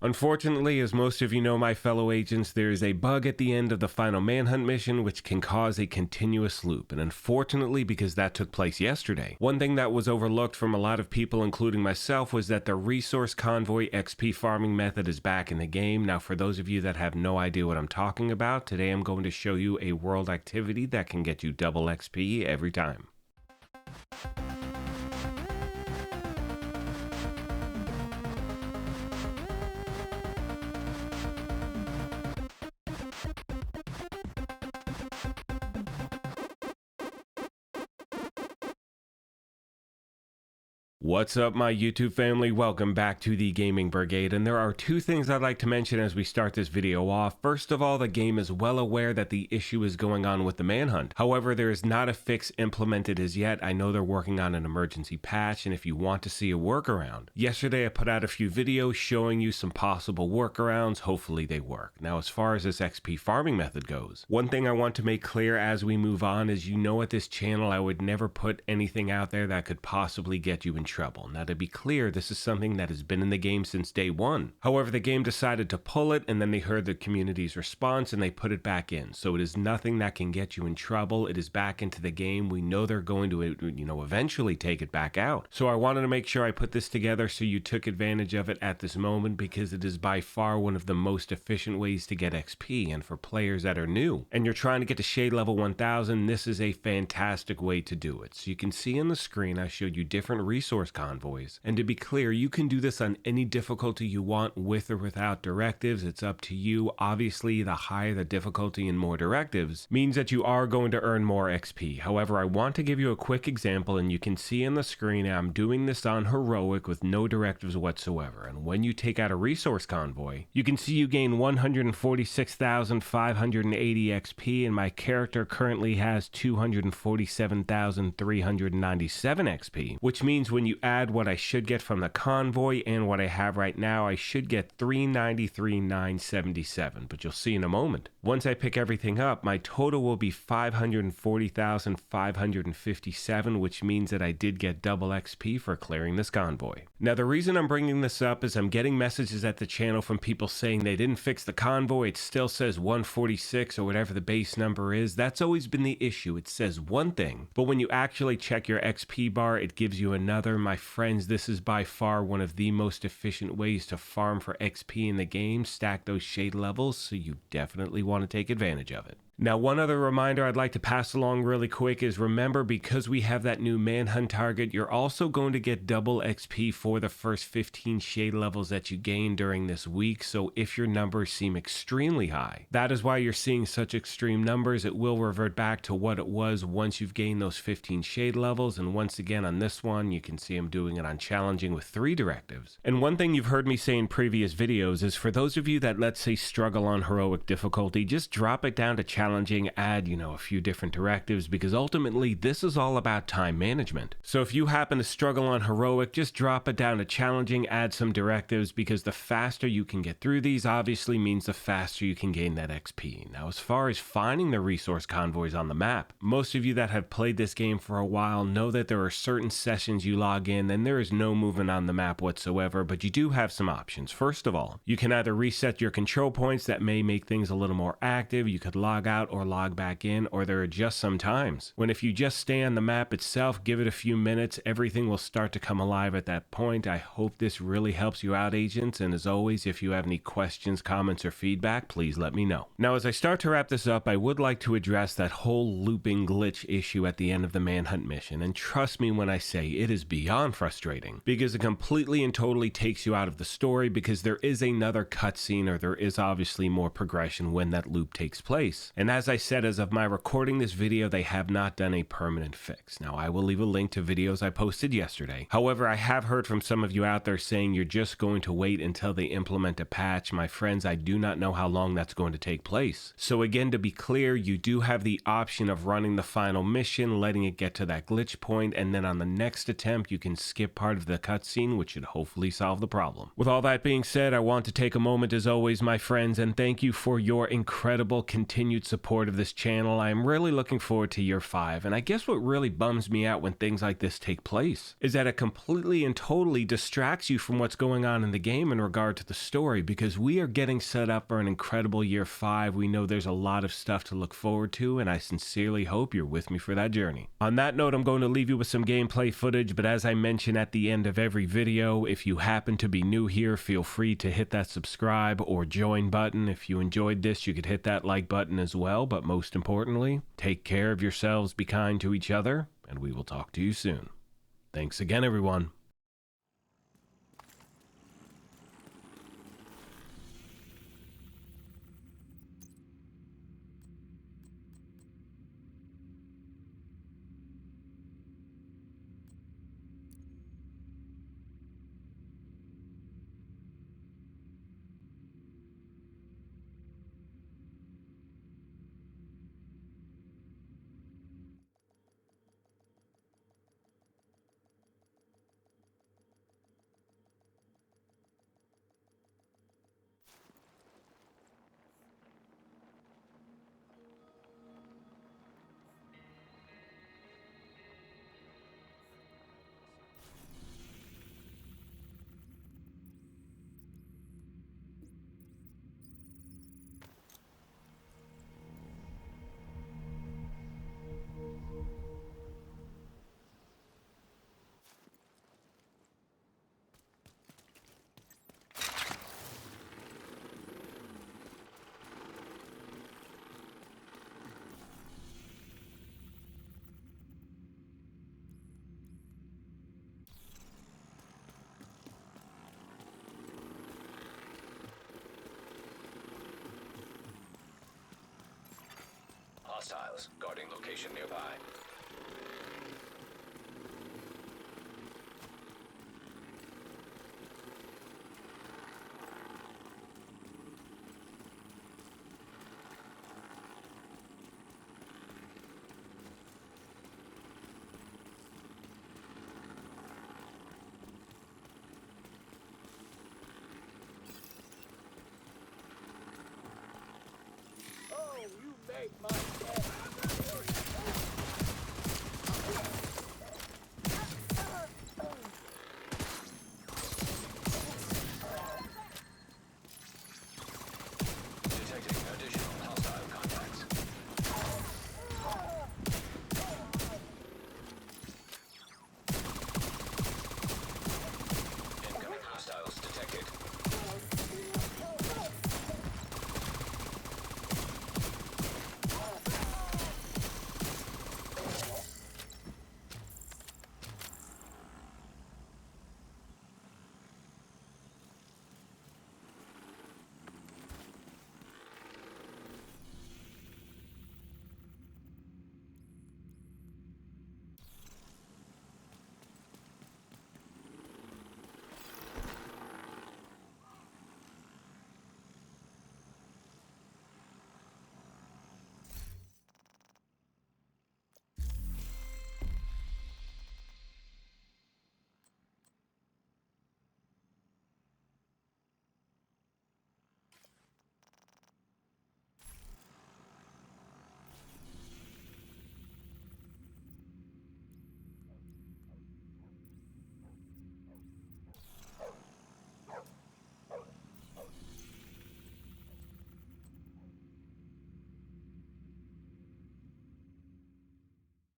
Unfortunately, as most of you know, my fellow agents, there is a bug at the end of the final manhunt mission which can cause a continuous loop, and unfortunately, because that took place yesterday, one thing that was overlooked from a lot of people, including myself, was that the resource convoy XP farming method is back in the game. Now, for those of you that have no idea what I'm talking about, today I'm going to show you a world activity that can get you double XP every time. What's up, my YouTube family? Welcome back to the Gaming Brigade, and there are two things I'd like to mention as we start this video off. First of all, the game is well aware that the issue is going on with the manhunt. However, there is not a fix implemented as yet. I know they're working on an emergency patch, and if you want to see a workaround. Yesterday I put out a few videos showing you some possible workarounds. Hopefully they work. Now, as far as this XP farming method goes, one thing I want to make clear as we move on is, you know, at this channel I would never put anything out there that could possibly get you in trouble. Now, to be clear, this is something that has been in the game since day one. However, the game decided to pull it, and then they heard the community's response and they put it back in. So it is nothing that can get you in trouble. It is back into the game. We know they're going to, eventually take it back out. So I wanted to make sure I put this together so you took advantage of it at this moment, because it is by far one of the most efficient ways to get XP. And for players that are new and you're trying to get to shade level 1000, this is a fantastic way to do it. So you can see on the screen I showed you different resource convoys, and to be clear, you can do this on any difficulty you want, with or without directives. It's up to you. Obviously, the higher the difficulty and more directives means that you are going to earn more XP. However, I want to give you a quick example, and you can see on the screen I'm doing this on heroic with no directives whatsoever. And when you take out a resource convoy, you can see you gain 146,580 XP, and my character currently has 247,397 XP, which means when you add what I should get from the convoy and what I have right now, I should get 393,977, but you'll see in a moment. Once I pick everything up, my total will be 540,557, which means that I did get double XP for clearing this convoy. Now, the reason I'm bringing this up is I'm getting messages at the channel from people saying they didn't fix the convoy. It still says 146 or whatever the base number is. That's always been the issue. It says one thing, but when you actually check your XP bar, it gives you another. My friends, this is by far one of the most efficient ways to farm for XP in the game. Stack those shade levels, so you definitely want to take advantage of it. Now, one other reminder I'd like to pass along really quick is, remember, because we have that new manhunt target, you're also going to get double XP for the first 15 shade levels that you gain during this week. So if your numbers seem extremely high, that is why you're seeing such extreme numbers. It will revert back to what it was once you've gained those 15 shade levels. And once again, on this one, you can see I'm doing it on challenging with 3 directives. And one thing you've heard me say in previous videos is, for those of you that, let's say, struggle on heroic difficulty, just drop it down to challenging, add, a few different directives, because ultimately this is all about time management. So if you happen to struggle on heroic, just drop it down to challenging, add some directives, because the faster you can get through these obviously means the faster you can gain that XP. Now, as far as finding the resource convoys on the map, most of you that have played this game for a while know that there are certain sessions you log in and there is no movement on the map whatsoever, but you do have some options. First of all, you can either reset your control points. That may make things a little more active. You could log out or log back in, or there are just some times when if you just stay on the map itself, give it a few minutes, everything will start to come alive at that point. I hope this really helps you out, agents, and as always, if you have any questions, comments, or feedback, please let me know. Now, as I start to wrap this up, I would like to address that whole looping glitch issue at the end of the manhunt mission, and trust me when I say it is beyond frustrating, because it completely and totally takes you out of the story, because there is another cutscene, or there is obviously more progression when that loop takes place. And as I said, as of my recording this video, they have not done a permanent fix. Now, I will leave a link to videos I posted yesterday. However, I have heard from some of you out there saying you're just going to wait until they implement a patch. My friends, I do not know how long that's going to take place. So again, to be clear, you do have the option of running the final mission, letting it get to that glitch point, and then on the next attempt, you can skip part of the cutscene, which should hopefully solve the problem. With all that being said, I want to take a moment, as always, my friends, and thank you for your incredible continued support support of this channel. I am really looking forward to year 5, and I guess what really bums me out when things like this take place is that it completely and totally distracts you from what's going on in the game in regard to the story, because we are getting set up for an incredible year 5. We know there's a lot of stuff to look forward to, and I sincerely hope you're with me for that journey. On that note, I'm going to leave you with some gameplay footage, but as I mention at the end of every video, if you happen to be new here, feel free to hit that subscribe or join button. If you enjoyed this, you could hit that like button as well, but most importantly, take care of yourselves, be kind to each other, and we will talk to you soon. Thanks again, everyone. Hostiles guarding location nearby. Oh, you make my